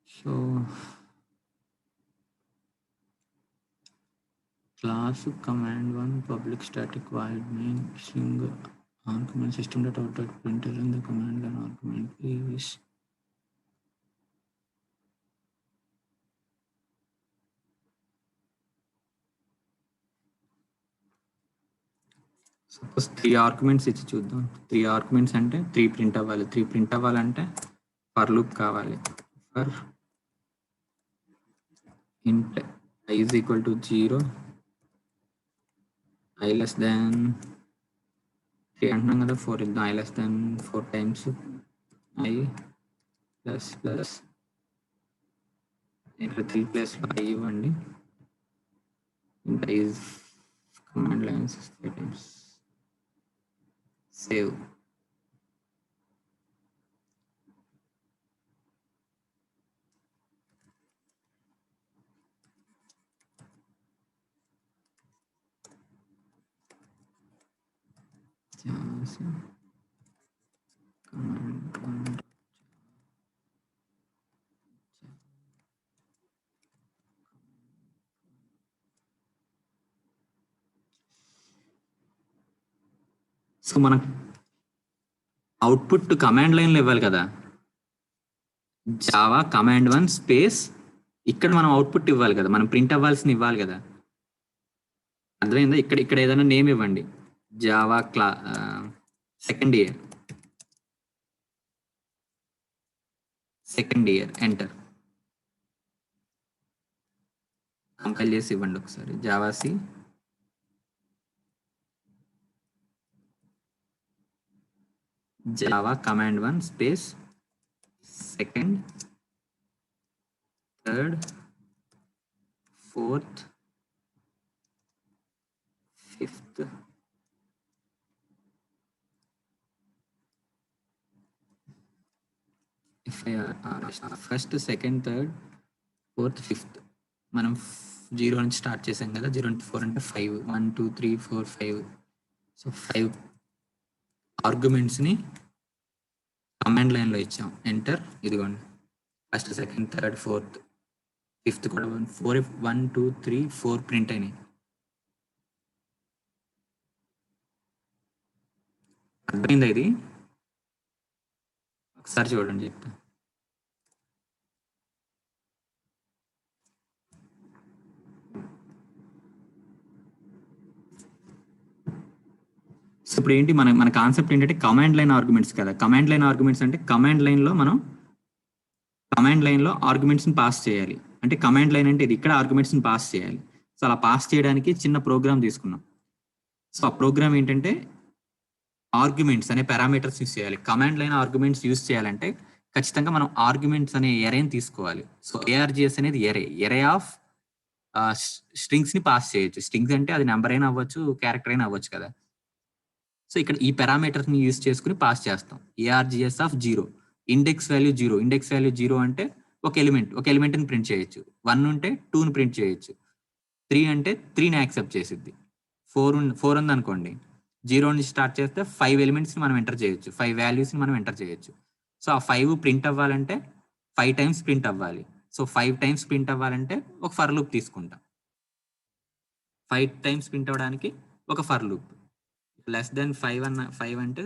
So class command 1 public static void main string argument system.out.println the command line argument is suppose 3 arguments ఇచ్చి చూద్దాం. 3 arguments అంటే 3 print అవ్వాలి. 3 print అవ్వాలంటే for loop కావాలి. For int i is equal to 0 i less than 3 అంటున్నాం కదా, 4 ఇద్దాం. i less than 4 times i plus ఇక్కడ 3 ప్లస్ i ఇవ్వండి. i is command lines 5 times. Save. So మనం అవుట్పుట్ కమాండ్ లైన్లో ఇవ్వాలి కదా, జావా కమాండ్ 1 స్పేస్ ఇక్కడ మనం అవుట్పుట్ ఇవ్వాలి కదా, మనం ప్రింట్ అవ్వాల్సింది ఇవ్వాలి కదా. అర్థమైందా? ఇక్కడ ఏదైనా నేమ్ ఇవ్వండి, Java second year enter. Compile చేసి ఇవ్వండి ఒకసారి. Javac java command 1 space second, third, fourth, fifth, first, second, third, fourth, fifth. మనం 0 నుంచి స్టార్ట్ చేసాం కదా, 0 నుంచి 4 అంటే 5, 1 2 3 4 5. సో 5 ఆర్గ్యుమెంట్స్ని కమాండ్ లైన్లో ఇచ్చాం. ఎంటర్. ఇదిగోండి, first, second, third, fourth, fifth కూడా 4 1 2 3 4 ప్రింట్ అయినాయి. అర్థమైందా? ఇది ఒకసారి చూడండి చెప్తా. సో ఇప్పుడు ఏంటి మన కాన్సెప్ట్ ఏంటంటే కమాండ్ లైన్ ఆర్గ్యుమెంట్స్ కదా. కమాండ్ లైన్ ఆర్గ్యుమెంట్స్ అంటే కమాండ్ లైన్లో మనం కమాండ్ లైన్లో ఆర్గ్యుమెంట్స్ని పాస్ చేయాలి. అంటే కమాండ్ లైన్ అంటే ఇది, ఇక్కడ ఆర్గ్యుమెంట్స్ని పాస్ చేయాలి. సో అలా పాస్ చేయడానికి చిన్న ప్రోగ్రామ్ తీసుకున్నాం. సో ఆ ప్రోగ్రామ్ ఏంటంటే ఆర్గ్యుమెంట్స్ అనే పారామీటర్స్ యూస్ చేయాలి. కమాండ్ లైన్ ఆర్గ్యుమెంట్స్ యూస్ చేయాలంటే ఖచ్చితంగా మనం ఆర్గ్యుమెంట్స్ అనే ఎరేని తీసుకోవాలి. సో ARGS అనేది ఎరే ఆఫ్ స్ట్రింగ్స్ ని పాస్ చేయొచ్చు. స్ట్రింగ్స్ అంటే అది నెంబర్ అయినా అవ్వచ్చు, క్యారెక్టర్ అయినా అవ్వచ్చు కదా. సో ఇక్కడ ఈ పారామీటర్స్ ని యూస్ చేసుకుని పాస్ చేస్తాం. ARGS of 0, index value 0. Index value 0 అంటే ఒక ఎలిమెంట్ ని ప్రింట్ చేయొచ్చు. 1 ఉంటే 2ని ప్రింట్ చేయొచ్చు. 3 అంటే 3ని యాక్సెప్ట్ చేసిద్ది. 4 ఉంది అనుకోండి, 0 నుంచి స్టార్ట్ చేస్తే 5 ఎలిమెంట్స్ని మనం ఎంటర్ చేయొచ్చు, 5 వాల్యూస్ని మనం ఎంటర్ చేయొచ్చు. సో ఆ 5 ప్రింట్ అవ్వాలంటే 5 టైమ్స్ ప్రింట్ అవ్వాలి. సో 5 టైమ్స్ ప్రింట్ అవ్వాలంటే ఒక ఫర్ లూప్ తీసుకుంటాం. 5 టైమ్స్ ప్రింట్ అవ్వడానికి ఒక ఫర్ లూప్. లెస్ దెన్ 5 అంటే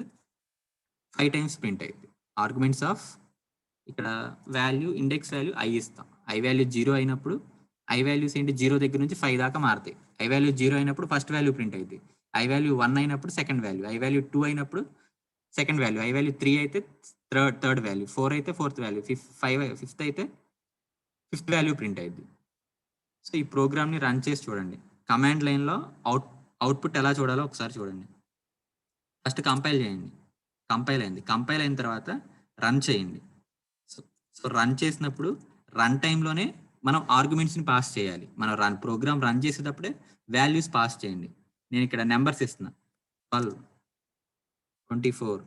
5 టైమ్స్ ప్రింట్ అయింది. ఆర్గ్యుమెంట్స్ ఆఫ్ ఇక్కడ వాల్యూ, ఇండెక్స్ వాల్యూ i ఇస్తాం. i వాల్యూ 0 అయినప్పుడు i వాల్యూస్ ఏంటి, 0 దగ్గర నుంచి 5 దాకా మారుతాయి. i వాల్యూ 0 అయినప్పుడు ఫస్ట్ వాల్యూ ప్రింట్ అయింది. i వాల్యూ 1 అయినప్పుడు సెకండ్ వాల్యూ, i వాల్యూ 2 అయినప్పుడు సెకండ్ వాల్యూ, i వాల్యూ 3 అయితే థర్డ్ వాల్యూ, 4 అయితే ఫోర్త్ వాల్యూ, ఫిఫ్త్ అయితే ఫిఫ్త్ వాల్యూ ప్రింట్ అయింది. సో ఈ ప్రోగ్రామ్ని రన్ చేసి చూడండి. కమాండ్ లైన్లో అవుట్పుట్ ఎలా చూడాలో ఒకసారి చూడండి. ఫస్ట్ కంపైల్ చేయండి. కంపైల్ అయింది. కంపైల్ అయిన తర్వాత రన్ చేయండి. సో రన్ చేసినప్పుడు రన్ టైంలోనే మనం ఆర్గ్యుమెంట్స్ని పాస్ చేయాలి. మనం ప్రోగ్రామ్ రన్ చేసేటప్పుడే వాల్యూస్ పాస్ చేయండి. నేను ఇక్కడ నెంబర్స్ ఇస్తున్నా, 12, 24,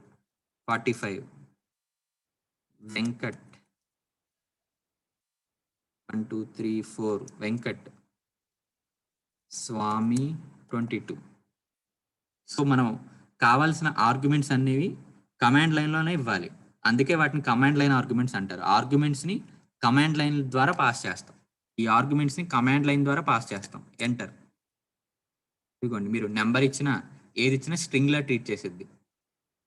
45, వెంకట్, 1 2 3 4, వెంకట్, స్వామి 22. సో మనం కావాల్సిన ఆర్గ్యుమెంట్స్ అనేవి కమాండ్ లైన్లోనే ఇవ్వాలి. అందుకే వాటిని కమాండ్ లైన్ ఆర్గ్యుమెంట్స్ అంటారు. ఆర్గ్యుమెంట్స్ని కమాండ్ లైన్ ద్వారా పాస్ చేస్తాం. ఈ ఆర్గ్యుమెంట్స్ని కమాండ్ లైన్ ద్వారా పాస్ చేస్తాం. ఎంటర్. ఇదిగోండి, మీరు నెంబర్ ఇచ్చినా ఏది ఇచ్చినా స్ట్రింగ్లా ట్రీట్ చేసిద్ది.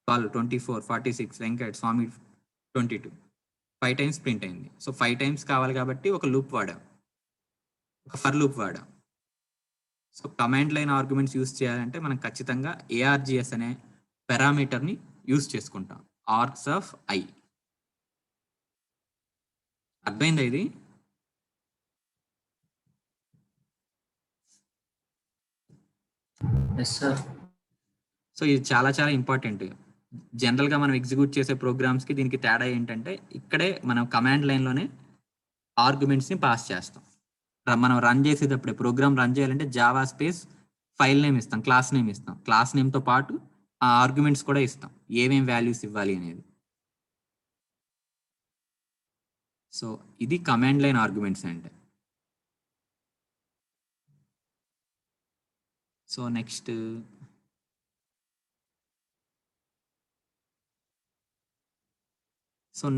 12, 24, 46, వెంకట్, స్వామి 22, 5 టైమ్స్ ప్రింట్ అయింది. సో 5 టైమ్స్ కావాలి కాబట్టి ఒక లూప్ వాడాం, ఒక ఫర్ లూప్ వాడాం. So command line arguments use చేయాలంటే మనం ఖచ్చితంగా ARGS అనే పారామీటర్ని యూస్ చేసుకుంటాం. Args of i. అర్థమైందా ఇది? Yes, sir. సో ఇది చాలా చాలా ఇంపార్టెంట్. జనరల్గా మనం ఎగ్జిక్యూట్ చేసే ప్రోగ్రామ్స్కి దీనికి తేడా ఏంటంటే ఇక్కడే మనం కమాండ్ లైన్లోనే ఆర్గ్యుమెంట్స్ని పాస్ చేస్తాం. మనం రన్ చేసేటప్పుడే ప్రోగ్రామ్ రన్ చేయాలంటే జావా స్పేస్ ఫైల్ నేమ్ ఇస్తాం, క్లాస్ నేమ్ ఇస్తాం. క్లాస్ నేమ్తో పాటు ఆ ఆర్గ్యుమెంట్స్ కూడా ఇస్తాం, ఏమేం వాల్యూస్ ఇవ్వాలి అనేది. సో ఇది కమాండ్ లైన్ ఆర్గ్యుమెంట్స్ అంటే. సో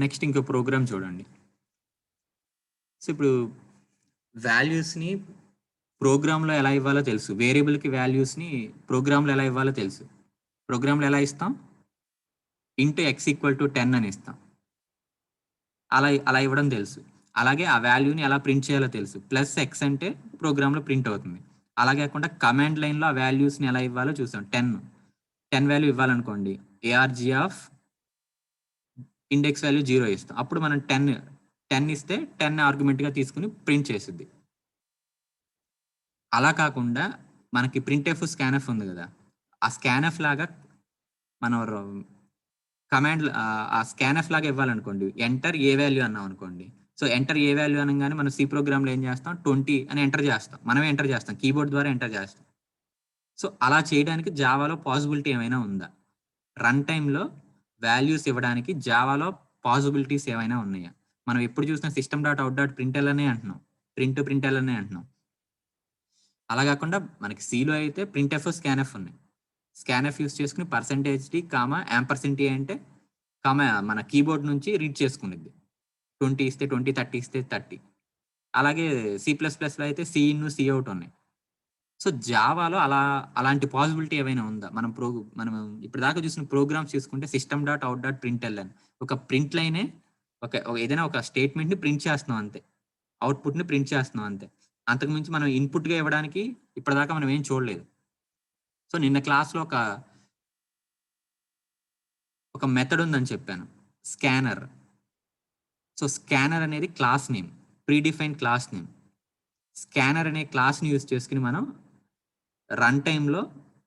నెక్స్ట్ ఇంకో ప్రోగ్రామ్ చూడండి. సో ఇప్పుడు వాల్యూస్ని ప్రోగ్రాంలో ఎలా ఇవ్వాలో తెలుసు, వేరియబుల్కి వాల్యూస్ని ప్రోగ్రాంలో ఎలా ఇవ్వాలో తెలుసు. ప్రోగ్రాంలో ఎలా ఇస్తాం, ఇంటూ ఎక్స్ ఈక్వల్ టు 10 అని ఇస్తాం. అలా ఇవ్వడం తెలుసు. అలాగే ఆ వాల్యూని ఎలా ప్రింట్ చేయాలో తెలుసు. ప్లస్ ఎక్స్ అంటే ప్రోగ్రాంలో ప్రింట్ అవుతుంది. అలాగే కాకుండా కమాండ్ లైన్లో ఆ వాల్యూస్ని ఎలా ఇవ్వాలో చూసాం. 10 వాల్యూ ఇవ్వాలనుకోండి, ఏఆర్జీ ఆఫ్ ఇండెక్స్ వాల్యూ 0 ఇస్తాం. అప్పుడు మనం 10 ఇస్తే 10 ఆర్గ్యుమెంట్గా తీసుకుని ప్రింట్ చేస్తుంది. అలా కాకుండా మనకి ప్రింట్ఎఫ్ స్కాన్ఎఫ్ ఉంది కదా, ఆ స్కాన్ఎఫ్ లాగా మనం కమాండ్ ఆ స్కాన్ఎఫ్ లాగా ఇవ్వాలనుకోండి, ఎంటర్ ఏ వాల్యూ అన్నాం అనుకోండి. సో ఎంటర్ ఏ వాల్యూ అనగానే మనం సి ప్రోగ్రామ్లో ఏం చేస్తాం, 20 అని ఎంటర్ చేస్తాం. మనమే ఎంటర్ చేస్తాం, కీబోర్డ్ ద్వారా ఎంటర్ చేస్తాం. సో అలా చేయడానికి జావాలో పాసిబిలిటీ ఏమైనా ఉందా? రన్ టైంలో వాల్యూస్ ఇవ్వడానికి జావాలో పాసిబిలిటీస్ ఏమైనా ఉన్నాయా? మనం ఎప్పుడు చూసినా system.out.println అనే అంటున్నాం, ప్రింట్ఎల్ అనే అంటున్నాం. అలా కాకుండా మనకి సిలో అయితే ప్రింట్ఎఫ్ స్కాన్ఎఫ్ ఉన్నాయి. స్కాన్ఎఫ్ యూస్ చేసుకుని %d, యాంపర్సెంట్ అంటే మన కీబోర్డ్ నుంచి రీడ్ చేసుకునేది. 20 ఇస్తే 20, 30 ఇస్తే 30. అలాగే C++లో అయితే సిఇన్ సిఅవుట్ ఉన్నాయి. సో జావాలో అలాంటి పాసిబిలిటీ ఏమైనా ఉందా? మనం ఇప్పుడు దాకా చూసిన ప్రోగ్రామ్స్ చూసుకుంటే system.out.println ఒక ప్రింట్ లైనే, ఏదైనా ఒక స్టేట్మెంట్ని ప్రింట్ చేస్తున్నాం అంతే, అవుట్పుట్ని ప్రింట్ చేస్తున్నాం అంతే. అంతకుమించి మనం ఇన్పుట్గా ఇవ్వడానికి ఇప్పటిదాకా మనం ఏం చూడలేదు. సో నిన్న క్లాస్లో ఒక మెథడ్ ఉందని చెప్పాను, స్కానర్. సో స్కానర్ అనేది class name, predefined class name. Scanner అనే క్లాస్ని యూజ్ చేసుకుని మనం రన్ టైంలో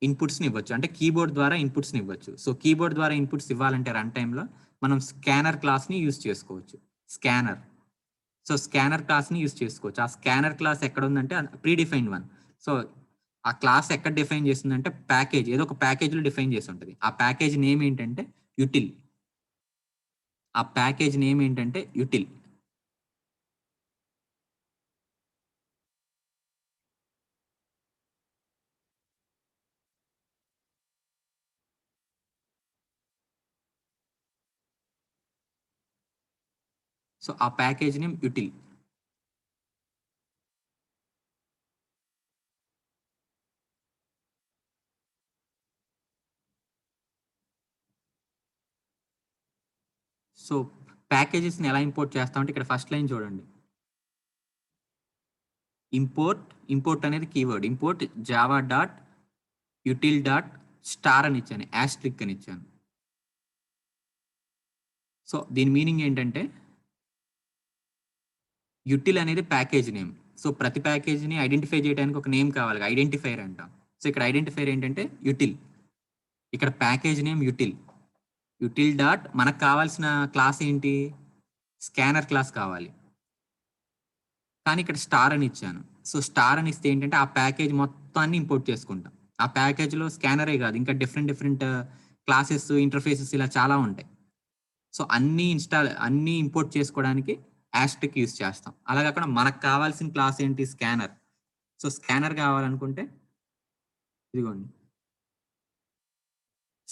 ఇన్పుట్స్ని ఇవ్వచ్చు, అంటే కీబోర్డ్ ద్వారా ఇన్పుట్స్ని ఇవ్వచ్చు. సో కీబోర్డ్ ద్వారా ఇన్పుట్స్ ఇవ్వాలంటే రన్ టైంలో మనం స్కానర్ క్లాస్ని యూజ్ చేసుకోవచ్చు. స్కానర్, సో స్కానర్ క్లాస్ని యూజ్ చేసుకోవచ్చు. ఆ స్కానర్ క్లాస్ ఎక్కడ ఉందంటే ప్రీడిఫైన్డ్ వన్. సో ఆ క్లాస్ ఎక్కడ డిఫైన్ చేస్తుందంటే ప్యాకేజ్, ఏదో ఒక ప్యాకేజ్లో డిఫైన్ చేసి ఉంటుంది. ఆ ప్యాకేజ్ నేమ్ ఏంటంటే యుటిల్. ఆ ప్యాకేజ్ నేమ్ ఏంటంటే యుటిల్. సో ఆ ప్యాకేజ్ నేమ్ యుటిల్. సో ప్యాకేజెస్ని ఎలా ఇంపోర్ట్ చేస్తామంటే ఇక్కడ ఫస్ట్ లైన్ చూడండి, ఇంపోర్ట్ అనేది కీవర్డ్. ఇంపోర్ట్ java.util.star అని ఇచ్చాను, యాస్ట్రిక్ అని ఇచ్చాను. సో దీని మీనింగ్ ఏంటంటే యుటిల్ అనేది ప్యాకేజ్ నేమ్. సో ప్రతి ప్యాకేజ్ని ఐడెంటిఫై చేయడానికి ఒక నేమ్ కావాలి, ఐడెంటిఫైర్ అంటాం. సో ఇక్కడ ఐడెంటిఫైర్ ఏంటంటే యుటిల్. ఇక్కడ ప్యాకేజ్ నేమ్ యుటిల్. మనకు కావాల్సిన క్లాస్ ఏంటి, స్కానర్ క్లాస్ కావాలి, కానీ ఇక్కడ స్టార్ అని ఇచ్చాను. సో స్టార్ అని ఇస్తే ఏంటంటే ఆ ప్యాకేజ్ మొత్తాన్ని ఇంపోర్ట్ చేసుకుంటాం. ఆ ప్యాకేజ్లో స్కానరే కాదు, ఇంకా డిఫరెంట్ క్లాసెస్, ఇంటర్ఫేసెస్ ఇలా చాలా ఉంటాయి. సో అన్నీ ఇంపోర్ట్ చేసుకోవడానికి యాస్ట్రిక్ యూస్ చేస్తాం. అలా కాకుండా మనకు కావాల్సిన క్లాస్ ఏంటి, స్కానర్. సో స్కానర్ కావాలనుకుంటే ఇదిగోండి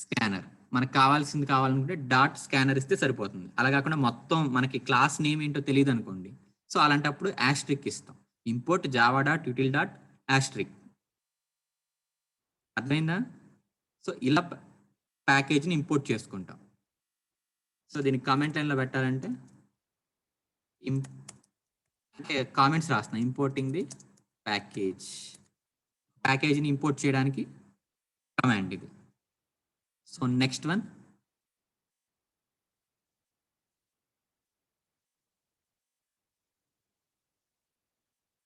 స్కానర్. మనకు కావాలనుకుంటే .scanner ఇస్తే సరిపోతుంది. అలా కాకుండా మొత్తం మనకి క్లాస్ నేమ్ ఏంటో తెలియదు అనుకోండి, సో అలాంటప్పుడు యాస్ట్రిక్ ఇస్తాం. Import java.util.asterisk. అర్థమైందా? సో ఇలా ప్యాకేజ్ని ఇంపోర్ట్ చేసుకుంటాం. సో దీనికి కామెంట్ లైన్లో పెట్టాలంటే కామెంట్స్ రాస్తున్నాం, ఇంపోర్టింగ్ ది ప్యాకేజ్ని ఇంపోర్ట్ చేయడానికి కమాండ్ ఇది. సో నెక్స్ట్ వన్,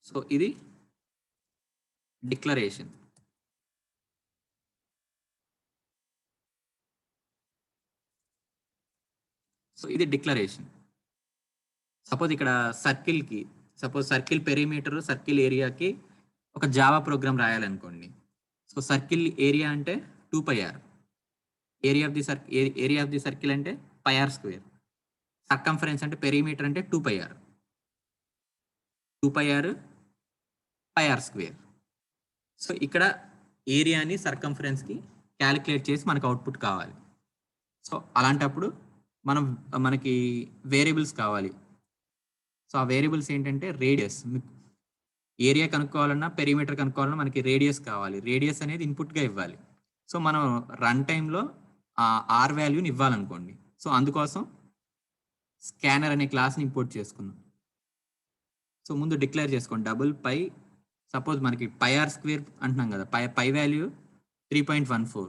సో ఇది డిక్లరేషన్. సో ఇది డిక్లరేషన్. సపోజ్ ఇక్కడ సర్కిల్ పెరిమీటర్, సర్కిల్ ఏరియాకి ఒక జావా ప్రోగ్రామ్ రాయాలనుకోండి. సో సర్కిల్ ఏరియా అంటే 2πr, area of the circle అంటే πr², సర్కంఫరెన్స్ అంటే పెరిమీటర్ అంటే 2πr πr². సో ఇక్కడ ఏరియాని సర్కంఫరెన్స్కి క్యాలిక్యులేట్ చేసి మనకు అవుట్పుట్ కావాలి. సో అలాంటప్పుడు మనకి వేరియబుల్స్ కావాలి. సో ఆ వేరియబుల్స్ ఏంటంటే రేడియస్. ఏరియా కనుక్కోవాలన్నా పెరిమీటర్ కనుక్కోవాలన్నా మనకి రేడియస్ కావాలి. రేడియస్ అనేది ఇన్పుట్గా ఇవ్వాలి. సో మనం రన్ టైంలో ఆ ఆర్ వాల్యూని ఇవ్వాలనుకోండి. సో అందుకోసం స్కానర్ అనే క్లాస్ని ఇంపోర్ట్ చేసుకున్నాం. సో ముందు డిక్లేర్ చేసుకోండి డబుల్ పై. సపోజ్ మనకి πr² అంటున్నాం కదా, పై వాల్యూ 3.14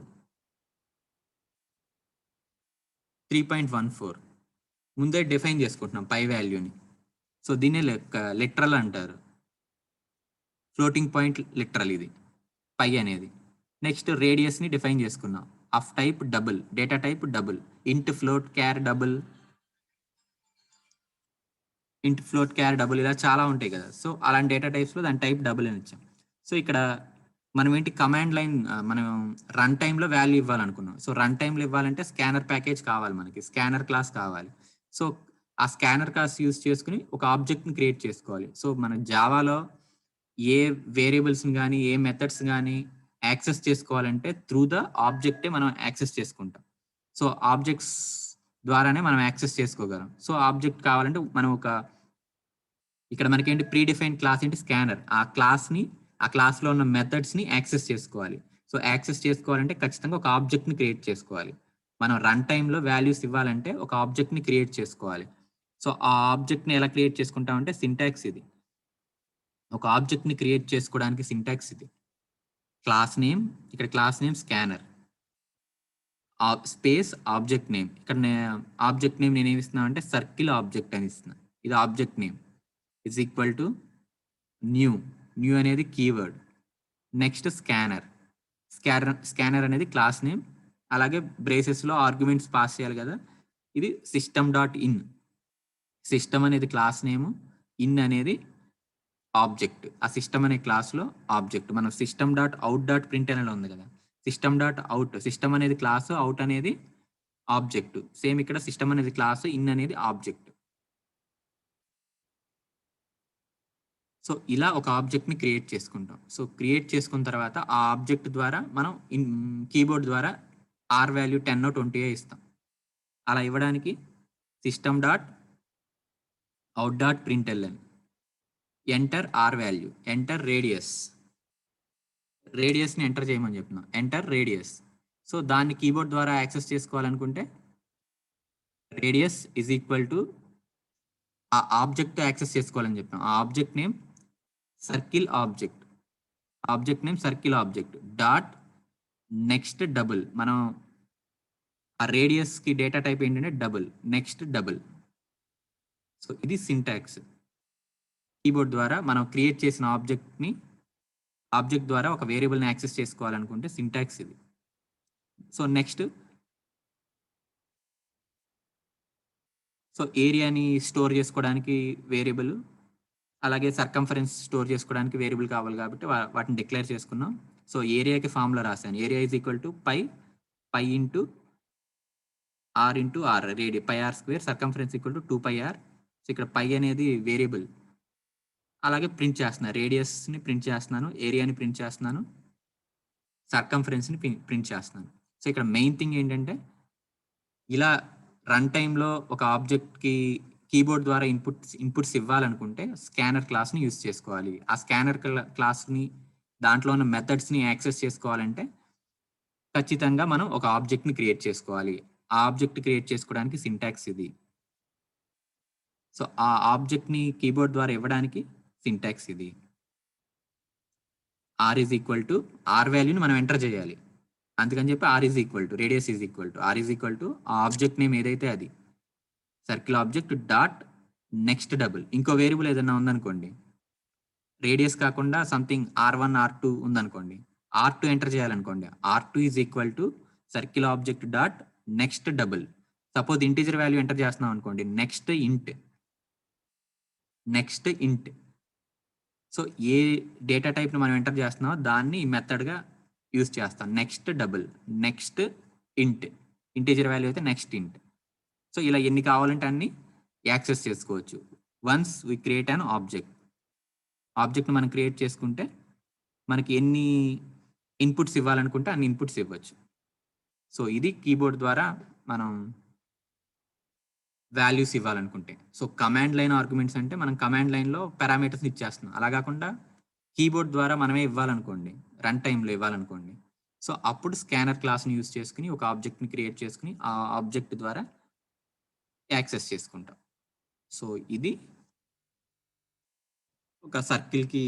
ముందే డిఫైన్ చేసుకుంటున్నాం పై వాల్యూని. సో దీన్నే లిటరల్ అంటారు, ఫ్లోటింగ్ పాయింట్ లిటరల్ ఇది పై అనేది. నెక్స్ట్ రేడియస్ని డిఫైన్ చేసుకున్నాం, of type double, data type double, ఇంట్ ఫ్లోట్ క్యార్ డబుల్, ఇలా చాలా ఉంటాయి కదా. సో అలాంటి డేటా టైప్స్లో దాని టైప్ డబుల్ అని ఇచ్చాం. సో ఇక్కడ మనం ఏంటి కమాండ్ లైన్, మనం రన్ టైంలో వాల్యూ ఇవ్వాలనుకున్నాం. సో రన్ టైంలో ఇవ్వాలంటే స్కానర్ ప్యాకేజ్ కావాలి, మనకి స్కానర్ క్లాస్ కావాలి. సో ఆ స్కానర్ క్లాస్ యూజ్ చేసుకుని ఒక ఆబ్జెక్ట్ని క్రియేట్ చేసుకోవాలి. సో మన జావాలో ఏ వేరియబుల్స్ని కానీ ఏ మెథడ్స్ కానీ యాక్సెస్ చేసుకోవాలంటే త్రూ ద ఆబ్జెక్టే మనం యాక్సెస్ చేసుకుంటాం. సో ఆబ్జెక్ట్స్ ద్వారానే మనం యాక్సెస్ చేసుకోగలం. సో ఆబ్జెక్ట్ కావాలంటే మనం ఇక్కడ మనకి ఏంటి ప్రీడిఫైన్డ్ క్లాస్ ఏంటి స్కానర్, ఆ క్లాస్లో ఉన్న మెథడ్స్ని యాక్సెస్ చేసుకోవాలి. సో యాక్సెస్ చేసుకోవాలంటే ఖచ్చితంగా ఒక ఆబ్జెక్ట్ని క్రియేట్ చేసుకోవాలి. మనం రన్ టైంలో వాల్యూస్ ఇవ్వాలంటే ఒక ఆబ్జెక్ట్ని క్రియేట్ చేసుకోవాలి. సో ఆ ఆబ్జెక్ట్ని ఎలా క్రియేట్ చేసుకుంటామంటే సింటాక్స్ ఇది. ఒక ఆబ్జెక్ట్ని క్రియేట్ చేసుకోవడానికి సింటాక్స్ ఇది. క్లాస్ నేమ్, ఇక్కడ class name scanner, space object name. ఇక్కడ ఆబ్జెక్ట్ నేమ్ నేను ఏమి ఇస్తున్నా అంటే సర్కిల్ ఆబ్జెక్ట్ అని ఇస్తున్నా. ఇది object name is equal to new అనేది కీవర్డ్. నెక్స్ట్ స్కానర్ అనేది క్లాస్ నేమ్. అలాగే బ్రేసెస్లో ఆర్గ్యుమెంట్స్ పాస్ చేయాలి కదా. ఇది system.in, సిస్టమ్ అనేది క్లాస్ నేము, ఇన్ అనేది ఆబ్జెక్ట్. ఆ సిస్టమ్ అనే క్లాస్లో ఆబ్జెక్ట్. మనం system.out.println అనేది ఉంది కదా, system.out, సిస్టమ్ అనేది క్లాసు, అవుట్ అనేది ఆబ్జెక్ట్. సేమ్ ఇక్కడ సిస్టమ్ అనేది క్లాసు, ఇన్ అనేది ఆబ్జెక్ట్. సో ఇలా ఒక ఆబ్జెక్ట్ని క్రియేట్ చేసుకుంటాం. సో క్రియేట్ చేసుకున్న తర్వాత ఆ ఆబ్జెక్ట్ ద్వారా మనం కీబోర్డ్ ద్వారా ఆర్ వాల్యూ 10 or 20 ఇస్తాం. అలా ఇవ్వడానికి system.out.println enter R value, enter రేడియస్ని ఎంటర్ చేయమని చెప్తున్నాం, ఎంటర్ రేడియస్. సో దాన్ని కీబోర్డ్ ద్వారా యాక్సెస్ చేసుకోవాలనుకుంటే రేడియస్ ఈజ్ ఈక్వల్ టు ఆ ఆబ్జెక్ట్ యాక్సెస్ చేసుకోవాలని చెప్పాం. ఆ object name circle object dot next double. మనం ఆ రేడియస్కి డేటా టైప్ ఏంటంటే డబుల్, నెక్స్ట్ డబుల్. సో ఇది సింటాక్స్. కీబోర్డ్ ద్వారా మనం క్రియేట్ చేసిన ఆబ్జెక్ట్ ద్వారా ఒక వేరియబుల్ని యాక్సెస్ చేసుకోవాలనుకుంటే సింటాక్స్ ఇది. సో నెక్స్ట్ ఏరియాని స్టోర్ చేసుకోవడానికి వేరియబుల్, అలాగే సర్కంఫరెన్స్ స్టోర్ చేసుకోవడానికి వేరియబుల్ కావాలి కాబట్టి వాటిని డిక్లేర్ చేసుకున్నాం. సో ఏరియాకి ఫార్ములా రాశాను, area is equal to pi into r radius πr², circumference equal to 2πr. So ఇక్కడ పై అనేది వేరియబుల్. అలాగే ప్రింట్ చేస్తున్నాను, రేడియస్ని ప్రింట్ చేస్తున్నాను, ఏరియాని ప్రింట్ చేస్తున్నాను, సర్కంఫరెన్స్ని ప్రింట్ చేస్తున్నాను. సో ఇక్కడ మెయిన్ థింగ్ ఏంటంటే ఇలా రన్ టైంలో ఒక ఆబ్జెక్ట్కి కీబోర్డ్ ద్వారా ఇన్పుట్స్ ఇవ్వాలనుకుంటే స్కానర్ క్లాస్ని యూజ్ చేసుకోవాలి. ఆ స్కానర్ క్లాస్ని దాంట్లో ఉన్న మెథడ్స్ని యాక్సెస్ చేసుకోవాలంటే ఖచ్చితంగా మనం ఒక ఆబ్జెక్ట్ని క్రియేట్ చేసుకోవాలి. ఆ ఆబ్జెక్ట్ క్రియేట్ చేసుకోవడానికి సింటాక్స్ ఇది. సో ఆ ఆబ్జెక్ట్ని కీబోర్డ్ ద్వారా ఇవ్వడానికి సింటాక్స్ ఇది. R is equal to R వాల్యూని మనం ఎంటర్ చేయాలి. అందుకని చెప్పి R is equal to radius is equal to R is equal to ఆ ఆబ్జెక్ట్ నేమ్ ఏదైతే అది circle object dot next double. ఇంకో వేరియబుల్ ఏదైనా ఉందనుకోండి, రేడియస్ కాకుండా సంథింగ్ R1 R2 ఉందనుకోండి, R2 ఎంటర్ చేయాలనుకోండి, R2 is equal to circle object dot next double. Suppose integer value enter చేస్తున్నాం అనుకోండి, నెక్స్ట్ ఇంట్. సో ఏ డేటా టైప్ని మనం ఎంటర్ చేస్తున్నామో దాన్ని ఈ మెథడ్గా యూజ్ చేస్తాం. నెక్స్ట్ డబుల్, నెక్స్ట్ ఇంట్, ఇంటీజర్ వాల్యూ అయితే నెక్స్ట్ ఇంట్. సో ఇలా ఎన్ని కావాలంటే అన్ని యాక్సెస్ చేసుకోవచ్చు. వన్స్ వి క్రియేట్ అన్ ఆబ్జెక్ట్ని మనం క్రియేట్ చేసుకుంటే మనకి ఎన్ని ఇన్పుట్స్ ఇవ్వాలనుకుంటే అన్ని ఇన్పుట్స్ ఇవ్వచ్చు. సో ఇది కీబోర్డ్ ద్వారా మనం వాల్యూస్ ఇవ్వాలనుకుంటే. సో కమాండ్ లైన్ ఆర్గ్యుమెంట్స్ అంటే మనం కమాండ్ లైన్లో పారామీటర్స్ని ఇచ్చేస్తున్నాం. అలా కాకుండా కీబోర్డ్ ద్వారా మనమే ఇవ్వాలనుకోండి, రన్ టైంలో ఇవ్వాలనుకోండి, సో అప్పుడు స్కానర్ క్లాస్ని యూజ్ చేసుకుని ఒక ఆబ్జెక్ట్ని క్రియేట్ చేసుకుని ఆ ఆబ్జెక్ట్ ద్వారా యాక్సెస్ చేసుకుంటాం. సో ఇది ఒక సర్కిల్కి,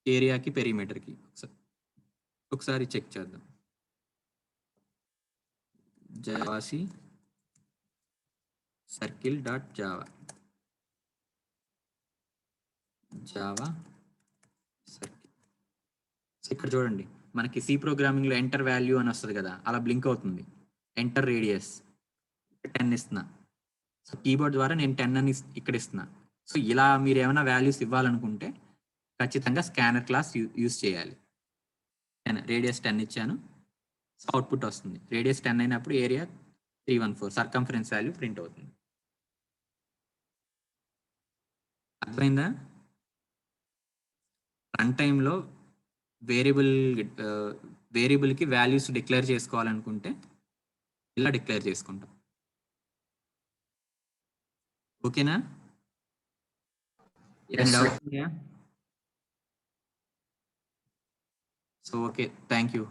ఏరియాకి, పెరిమీటర్కి ఒకసారి చెక్ చేద్దాం. జావాసి సర్కిల్ డాట్ జావా సర్కిల్. ఇక్కడ చూడండి, మనకి సి ప్రోగ్రామింగ్లో ఎంటర్ వాల్యూ అని వస్తుంది కదా, అలా బ్లింక్ అవుతుంది. ఎంటర్ రేడియస్ 10 ఇస్తున్నా. సో కీబోర్డ్ ద్వారా నేను 10 అని ఇక్కడ ఇస్తున్నా. సో ఇలా మీరు ఏమైనా వాల్యూస్ ఇవ్వాలనుకుంటే ఖచ్చితంగా స్కానర్ క్లాస్ యూజ్ చేయాలి. రేడియస్ 10 ఇచ్చాను, సో అవుట్పుట్ వస్తుంది. రేడియస్ 10 అయినప్పుడు ఏరియా 314, సర్కంఫరెన్స్ వాల్యూ ప్రింట్ అవుతుంది. అర్థమైందా? రన్ టైంలో వేరియబుల్కి వాల్యూస్ డిక్లేర్ చేసుకోవాలనుకుంటే ఇలా డిక్లేర్ చేసుకుంటాం. ఓకేనా? So okay, thank you.